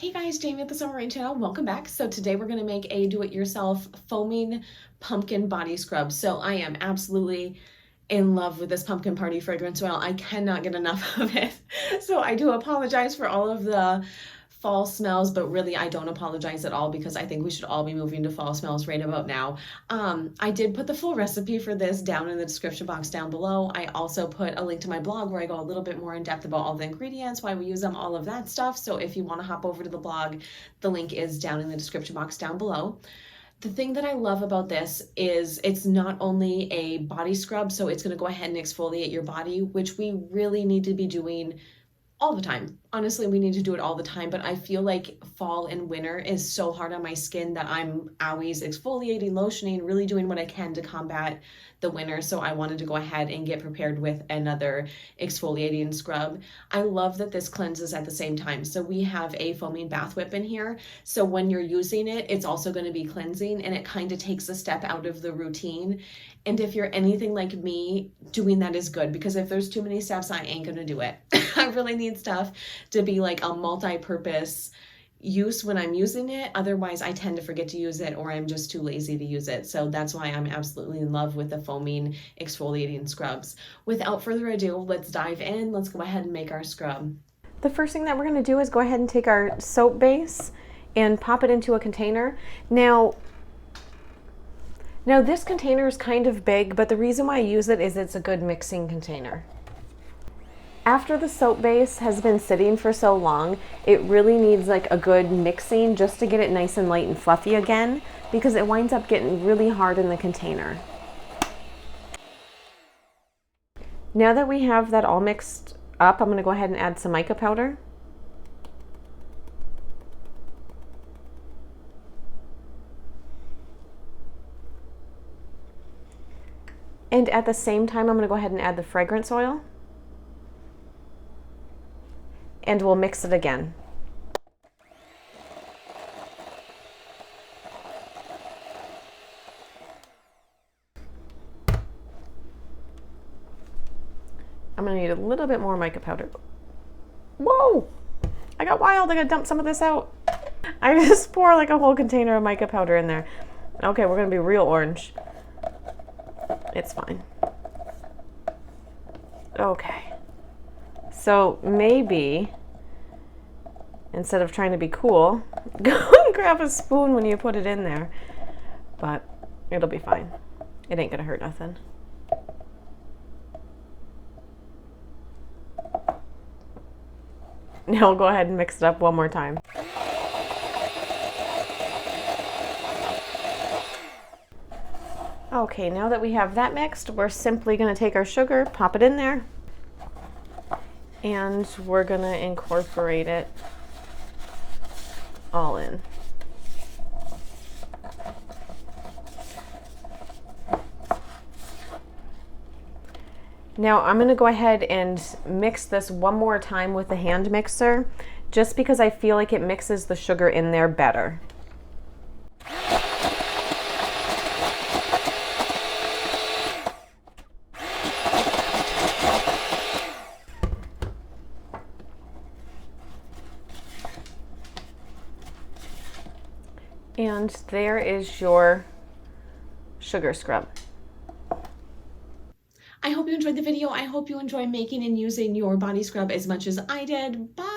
Hey guys, Jamie at the Summer Rain channel. Welcome back. So today we're going to make a do-it-yourself foaming pumpkin body scrub. So I am absolutely in love with this pumpkin party fragrance oil. I cannot get enough of it. So I do apologize for all of the fall smells, but really I don't apologize at all because I think we should all be moving to fall smells right about now. I did put the full recipe for this down in the description box down below. I also put a link to my blog where I go a little bit more in depth about all the ingredients, why we use them, all of that stuff. So if you want to hop over to the blog, the link is down in the description box down below. The thing that I love about this is it's not only a body scrub, so it's going to go ahead and exfoliate your body, which we really need to be doing all the time. Honestly, we need to do it all the time, but I feel like fall and winter is so hard on my skin that I'm always exfoliating, lotioning, really doing what I can to combat the winter. So I wanted to go ahead and get prepared with another exfoliating scrub. I love that this cleanses at the same time. So we have a foaming bath whip in here. So when you're using it, it's also going to be cleansing, and it kind of takes a step out of the routine. And if you're anything like me, doing that is good, because if there's too many steps, I ain't gonna do it. I really need stuff to be like a multi-purpose use when I'm using it. Otherwise, I tend to forget to use it, or I'm just too lazy to use it. So that's why I'm absolutely in love with the foaming exfoliating scrubs. Without further ado, let's dive in. Let's go ahead and make our scrub. The first thing that we're going to do is go ahead and take our soap base and pop it into a container. Now this container is kind of big, but the reason why I use it is it's a good mixing container. After the soap base has been sitting for so long, it really needs like a good mixing just to get it nice and light and fluffy again, because it winds up getting really hard in the container. Now that we have that all mixed up, I'm going to go ahead and add some mica powder. And at the same time, I'm going to go ahead and add the fragrance oil. And we'll mix it again. I'm going to need a little bit more mica powder. Whoa! I got wild. I got to dump some of this out. I just pour like a whole container of mica powder in there. Okay, we're going to be real orange. It's fine. Okay. So maybe, instead of trying to be cool, go and grab a spoon when you put it in there. But it'll be fine. It ain't gonna hurt nothing. Now we'll go ahead and mix it up one more time. Okay, now that we have that mixed, we're simply going to take our sugar, pop it in there, and we're going to incorporate it all in. Now I'm going to go ahead and mix this one more time with the hand mixer, just because I feel like it mixes the sugar in there better. And there is your sugar scrub. I hope you enjoyed the video. I hope you enjoy making and using your body scrub as much as I did. Bye!